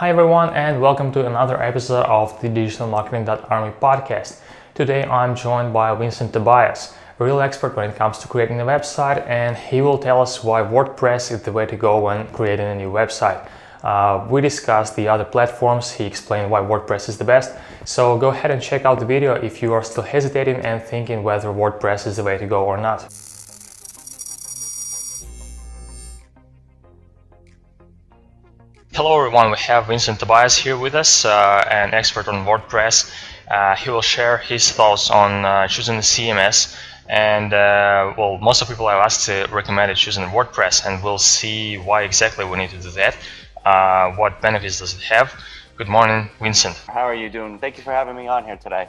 Hi everyone, and welcome to another episode of the Digital Marketing.Army podcast. Today I'm joined by Vincent Tobiaz, a real expert when it comes to creating a website, and he will tell us why WordPress is the way to go when creating a new website. We discussed the other platforms, he explained why WordPress is the best, so go ahead and check out the video if you are still hesitating and thinking whether WordPress is the way to go or not. Hello everyone, we have Vincent Tobiaz here with us, an expert on WordPress. He will share his thoughts on choosing the CMS, and well, most of the people I've asked recommended choosing WordPress, and we'll see why exactly we need to do that. What benefits does it have? Good morning, Vincent. How are you doing? Thank you for having me on here today.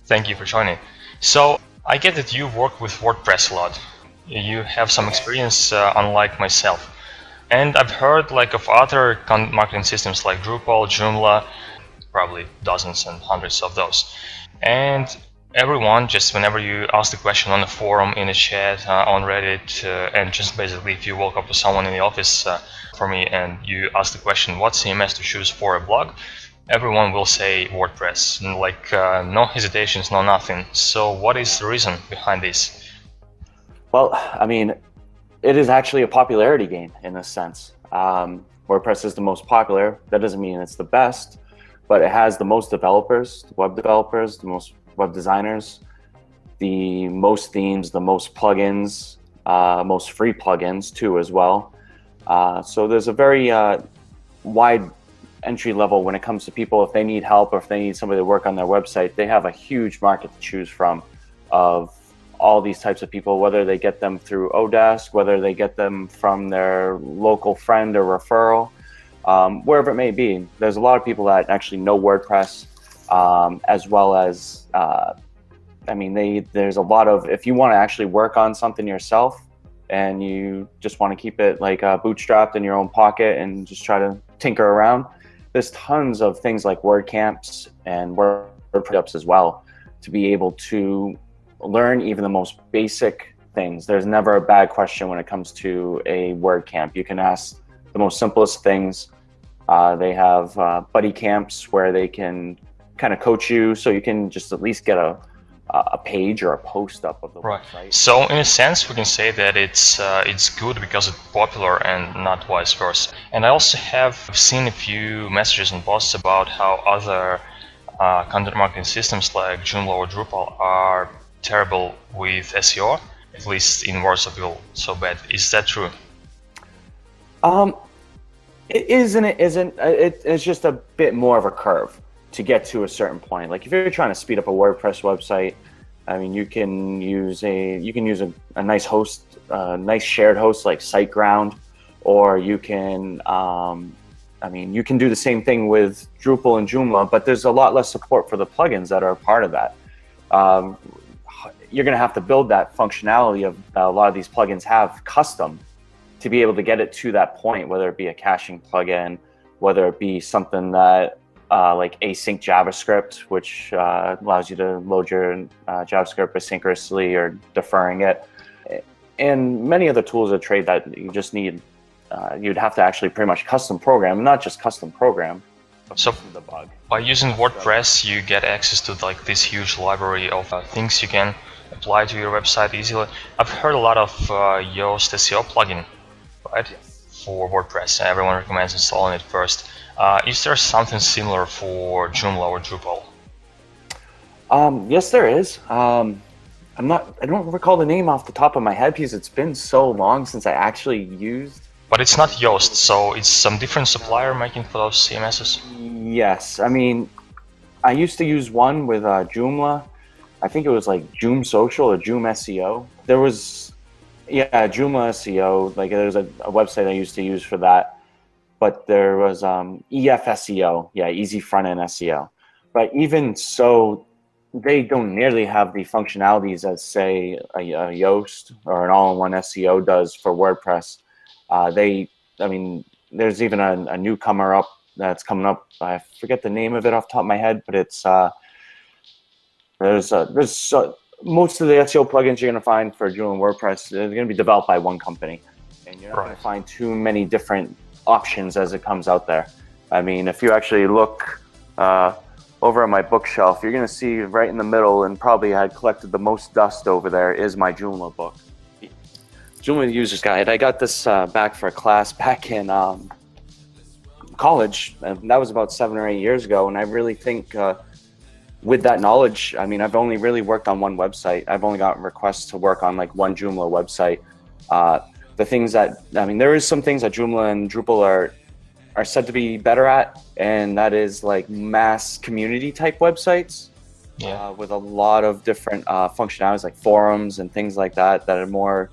Thank you for joining. So, I get that you work with WordPress a lot. You have some experience, unlike myself. And I've heard of other content marketing systems like Drupal, Joomla, probably dozens and hundreds of those. And everyone, just whenever you ask the question on the forum, in the chat, on Reddit, and just basically if you walk up to someone in the office for me and you ask the question, what CMS to choose for a blog, everyone will say WordPress. No hesitations, no nothing. So what is the reason behind this? Well, I mean, it is actually a popularity game in a sense. WordPress is the most popular. That doesn't mean it's the best, but it has the most developers, web developers, the most web designers, the most themes, the most plugins, most free plugins too as well. So there's a very wide entry level when it comes to people. If they need help or if they need somebody to work on their website, they have a huge market to choose from of all these types of people, whether they get them through Odesk, whether they get them from their local friend or referral, wherever it may be. There's a lot of people that actually know WordPress, as well as, there's a lot of, if you want to actually work on something yourself and you just want to keep it bootstrapped in your own pocket and just try to tinker around, there's tons of things like WordCamps and WordPress as well to be able to learn even the most basic things. There's never a bad question when it comes to a WordCamp. You can ask the most simplest things. They have buddy camps where they can kind of coach you, so you can just at least get a page or a post up of the website. So in a sense, we can say that it's good because it's popular and not vice versa. And I also have seen a few messages and posts about how other content marketing systems like Joomla or Drupal are terrible with SEO, at least in words of people, so bad. Is that true? It is and it isn't. It's just a bit more of a curve to get to a certain point. Like if you're trying to speed up a WordPress website, I mean, you can use a nice host, nice shared host like SiteGround, or you can, you can do the same thing with Drupal and Joomla, but there's a lot less support for the plugins that are a part of that. You're going to have to build that functionality of a lot of these plugins have custom to be able to get it to that point, whether it be a caching plugin, whether it be something that like async JavaScript, which allows you to load your JavaScript asynchronously or deferring it, and many other tools of trade that you just need. You'd have to actually pretty much custom program, not just custom program. So by using WordPress, you get access to this huge library of things you can apply to your website easily. I've heard a lot of Yoast SEO plugin, right? Yes. For WordPress. Everyone recommends installing it first. Is there something similar for Joomla or Drupal? Yes, there is. I don't recall the name off the top of my head because it's been so long since I actually used. But it's not Yoast, so it's some different supplier making for those CMSs? Yes, I mean, I used to use one with Joomla. I think it was like Joom Social or Joom SEO. There was, Joomla SEO. There's a website I used to use for that. But there was EF SEO, Easy Front End SEO. But even so, they don't nearly have the functionalities as, say, a Yoast or an all-in-one SEO does for WordPress. There's even a newcomer up that's coming up. I forget the name of it off the top of my head, but it's there's most of the SEO plugins you're going to find for Joomla and WordPress, they're going to be developed by one company, and you're not going to find too many different options as it comes out there. I mean, if you actually look over at my bookshelf, you're going to see right in the middle, and probably had collected the most dust over there, is my Joomla book. Joomla User's Guide. I got this back for a class back in college, and that was about 7 or 8 years ago. And I really think with that knowledge, I mean, I've only really worked on one website. I've only gotten requests to work on like one Joomla website. The things that, I mean, there is some things that Joomla and Drupal are said to be better at, and that is like mass community type websites. Yeah. With a lot of different functionalities like forums and things like that are more.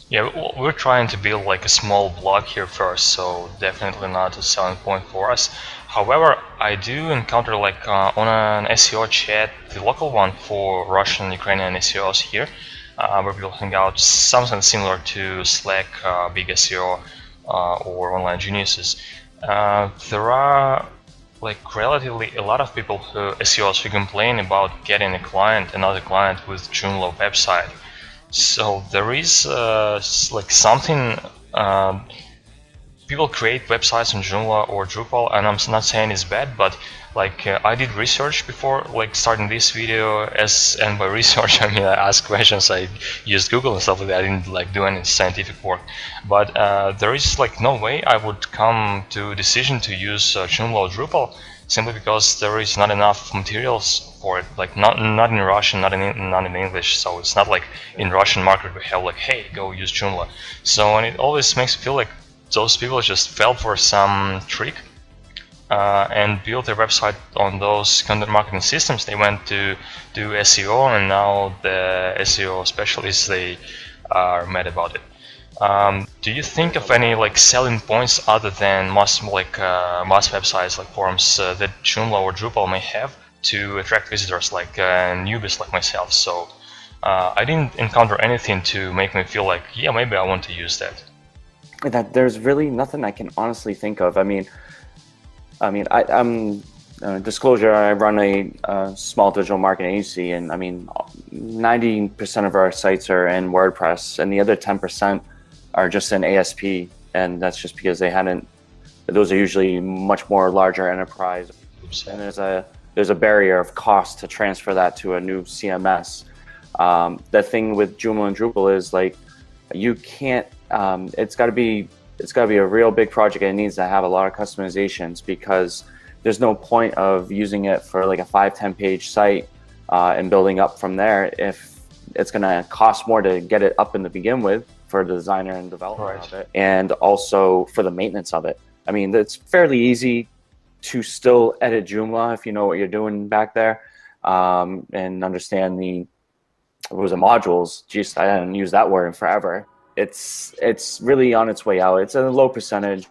Yeah, we're trying to build like a small blog here first, so definitely not a selling point for us. However, I do encounter like on an SEO chat, the local one for Russian, Ukrainian SEOs here, where people hang out, something similar to Slack, Big SEO, or Online Geniuses. There are like relatively a lot of people SEOs who complain about getting another client with Joomla website. So there is like something, people create websites on Joomla or Drupal, and I'm not saying it's bad, but like I did research before like starting this video, and by research I mean I asked questions, I used Google and stuff like that. I didn't like do any scientific work, but there is like no way I would come to a decision to use Joomla or Drupal, simply because there is not enough materials for it, like not in Russian, not in English. So it's not like in Russian market we have like, hey, go use Joomla. So, and it always makes me feel like those people just fell for some trick and built their website on those content marketing systems. They went to do SEO, and now the SEO specialists, they are mad about it. Do you think of any like selling points other than mass websites like forums that Joomla or Drupal may have to attract visitors like newbies like myself? So I didn't encounter anything to make me feel like, yeah, maybe I want to use that. There's really nothing I can honestly think of. I'm disclosure, I run a small digital marketing agency, and I mean 90% of our sites are in WordPress, and the other 10% are just in ASP, and that's just because those are usually much more larger enterprise. Oops. And there's a barrier of cost to transfer that to a new CMS. The thing with Joomla and Drupal is like, you can't, it's got to be a real big project, and it needs to have a lot of customizations, because there's no point of using it for like a 5-10 page site and building up from there if it's going to cost more to get it up in the begin with for the designer and developer of it, and also for the maintenance of it. I mean, it's fairly easy to still edit Joomla if you know what you're doing back there, and understand modules. Geez, I haven't used that word in forever. It's really on its way out. It's a low percentage,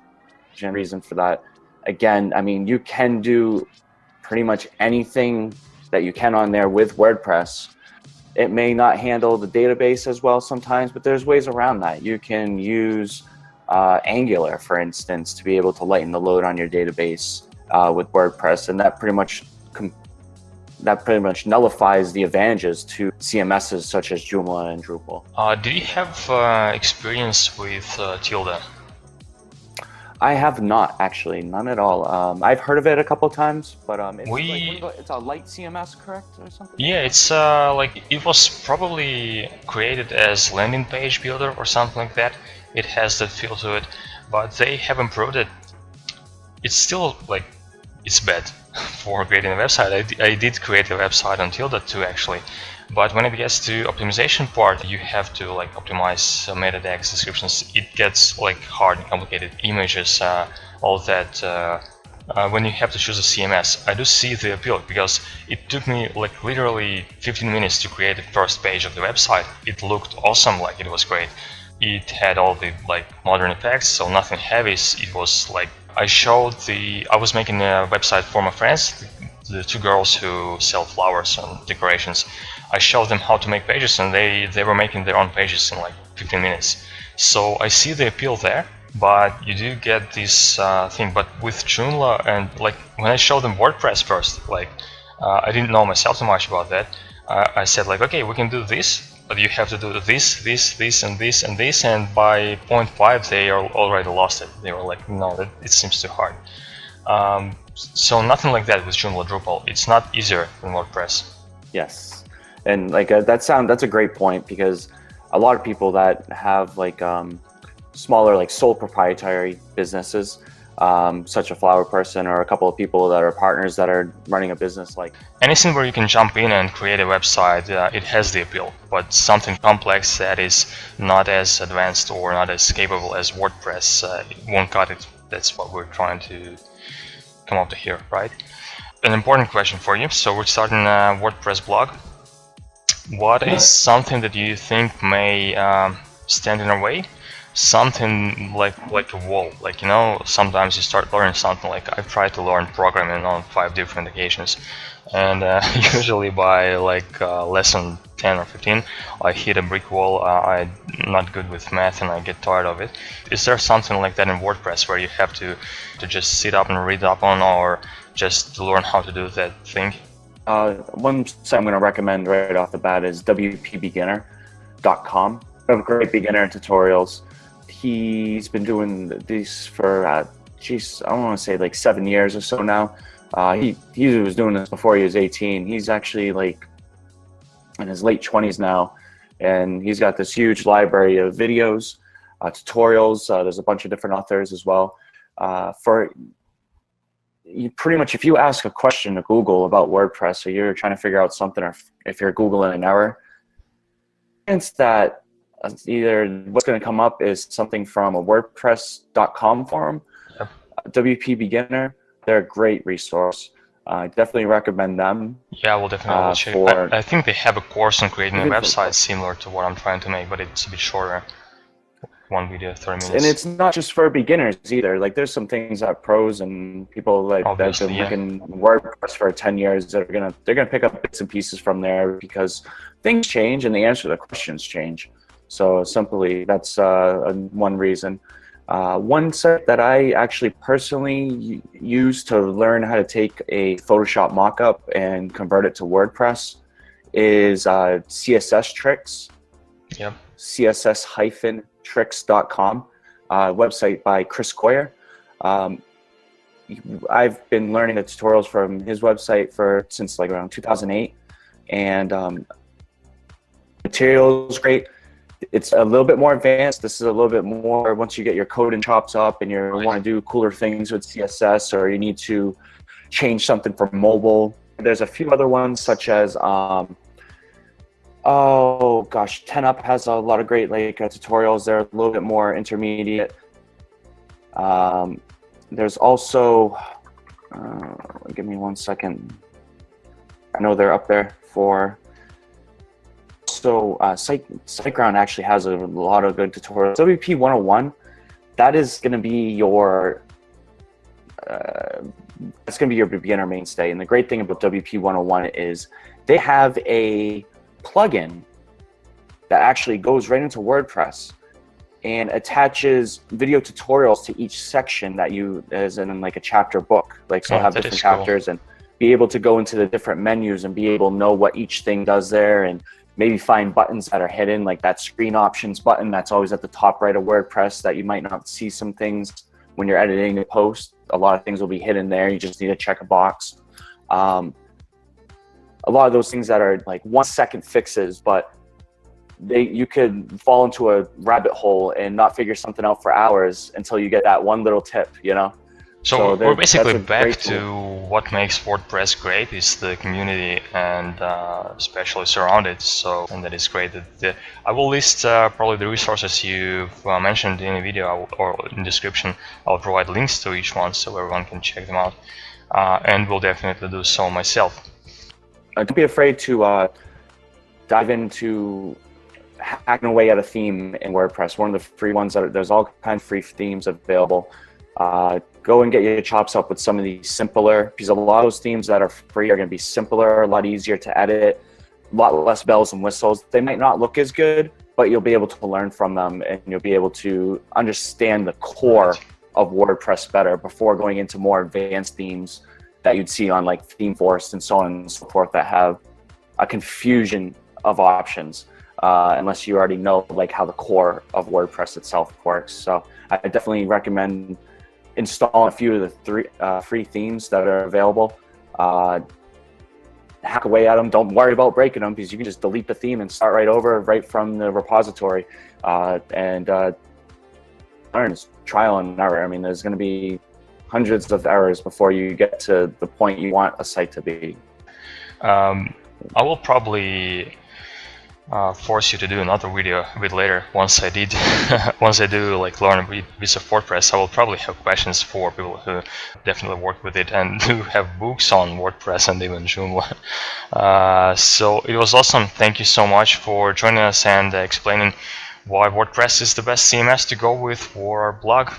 and reason for that. Again, I mean, you can do pretty much anything that you can on there with WordPress. It may not handle the database as well sometimes, but there's ways around that. You can use Angular, for instance, to be able to lighten the load on your database with WordPress, and that pretty much nullifies the advantages to CMSs such as Joomla and Drupal. Did you have experience with Tilda? I have not, actually, none at all. I've heard of it a couple of times, but it's a light CMS, correct, or something? Yeah, it's like it was probably created as landing page builder or something like that. It has that feel to it, but they have improved it. It's still like, it's bad for creating a website. I did create a website on Tilda too, actually. But when it gets to optimization part, you have to like optimize meta tags, descriptions. It gets like hard and complicated, images, all that. When you have to choose a CMS, I do see the appeal, because it took me like literally 15 minutes to create the first page of the website. It looked awesome, like it was great. It had all the like modern effects, so nothing heavy. It was like, I was making a website for my friends, the two girls who sell flowers and decorations. I showed them how to make pages, and they were making their own pages in like 15 minutes. So I see the appeal there, but you do get this thing. But with Joomla, and like when I showed them WordPress first, like I didn't know myself too much about that. I said like, okay, we can do this. but you have to do this, and this, and this, and by point 5 they are already lost it. They were like, no, it seems too hard. So nothing like that with Joomla Drupal. It's not easier than WordPress. Yes, and like that's a great point, because a lot of people that have like smaller, like sole proprietary businesses, such a flower person or a couple of people that are partners that are running a business, like anything where you can jump in and create a website, it has the appeal. But something complex that is not as advanced or not as capable as WordPress, it won't cut it. That's what we're trying to come up to here, right? An important question for you. So we're starting a WordPress blog. What is something that you think may stand in our way? Something like a wall. Like, you know, sometimes you start learning something. Like I've tried to learn programming on 5 different occasions, and usually by like lesson 10 or 15 I hit a brick wall. I'm not good with math and I get tired of it. Is there something like that in WordPress where you have to just sit up and read up on, or just to learn how to do that thing? One site I'm going to recommend right off the bat is wpbeginner.com. They have great beginner tutorials. He's been doing these for, I don't want to say like 7 years or so now. He was doing this before he was 18. He's actually like in his late 20s now, and he's got this huge library of videos, tutorials. There's a bunch of different authors as well. You pretty much, if you ask a question to Google about WordPress, or you're trying to figure out something, or if you're Googling an error, it's that either what's going to come up is something from a WordPress.com forum. Yep. WP Beginner, they're a great resource. I definitely recommend them. Yeah, we'll definitely check. I think they have a course on creating a website similar to what I'm trying to make, but it's a bit shorter. One video, 30 minutes. And it's not just for beginners either. Like there's some things that pros and people like that have been making WordPress for 10 years, they're gonna pick up bits and pieces from there, because things change and the answer to the questions change. So simply, that's one reason. One site that I actually personally use to learn how to take a Photoshop mockup and convert it to WordPress is CSS Tricks. Yep. CSS-tricks.com, website by Chris Coyer. I've been learning the tutorials from his website since like around 2008, and materials great. It's a little bit more advanced. This is a little bit more once you get your code and chops up and you want to do cooler things with CSS, or you need to change something for mobile. There's a few other ones such as oh gosh, 10up has a lot of great like tutorials. They're a little bit more intermediate. There's also give me 1 second. I know they're up there for. So SiteGround actually has a lot of good tutorials. WP 101, that is going to be your that's going to be your beginner mainstay. And the great thing about WP 101 is they have a plugin that actually goes right into WordPress and attaches video tutorials to each section that you, as in like a chapter book. Like, so I'll have different chapters and be able to go into the different menus and be able to know what each thing does there, and maybe find buttons that are hidden, like that screen options button that's always at the top right of WordPress that you might not see some things when you're editing a post. A lot of things will be hidden there. You just need to check a box. A lot of those things that are like 1 second fixes, but you could fall into a rabbit hole and not figure something out for hours until you get that one little tip, you know? So we're basically back to what makes WordPress great is the community and especially surrounded. So, and that is great. I will list probably the resources you've mentioned in the video or in the description. I'll provide links to each one so everyone can check them out, and will definitely do so myself. Don't be afraid to dive into hacking away at a theme in WordPress. One of the free ones, there's all kinds of free themes available. Go and get your chops up with some of these simpler, because a lot of those themes that are free are going to be simpler, a lot easier to edit, a lot less bells and whistles. They might not look as good, but you'll be able to learn from them and you'll be able to understand the core of WordPress better before going into more advanced themes that you'd see on like ThemeForest and so on and so forth that have a confusion of options. unless you already know like how the core of WordPress itself works. So I definitely recommend installing a few of the free themes that are available. Hack away at them. Don't worry about breaking them, because you can just delete the theme and start right over right from the repository, and learn. Trial and error. I mean, there's going to be hundreds of errors before you get to the point you want a site to be. I will probably force you to do another video a bit later. Once I do like learn a bit of WordPress, I will probably have questions for people who definitely work with it and who have books on WordPress and even Joomla. So it was awesome. Thank you so much for joining us and explaining why WordPress is the best CMS to go with for our blog.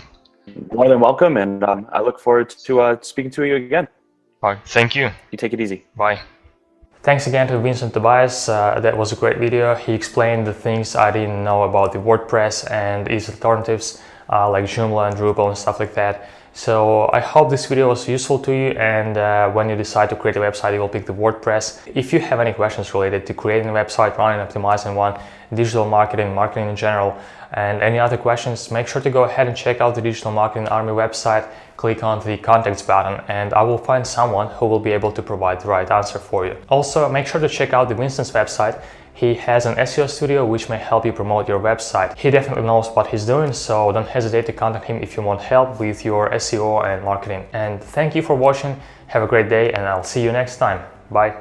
More than welcome, and I look forward to speaking to you again. All right, thank you. You take it easy. Bye. Thanks again to Vincent Tobiaz. That was a great video. He explained the things I didn't know about the WordPress and its alternatives like Joomla and Drupal and stuff like that. So I hope this video was useful to you, and when you decide to create a website, you will pick the WordPress. If you have any questions related to creating a website, running and optimizing one, digital marketing, marketing in general, and any other questions, make sure to go ahead and check out the Digital Marketing Army website. Click on the contacts button and I will find someone who will be able to provide the right answer for you. Also, make sure to check out the Vincent's website. He has an SEO studio which may help you promote your website. He definitely knows what he's doing, so don't hesitate to contact him if you want help with your SEO and marketing. And thank you for watching. Have a great day and I'll see you next time. Bye.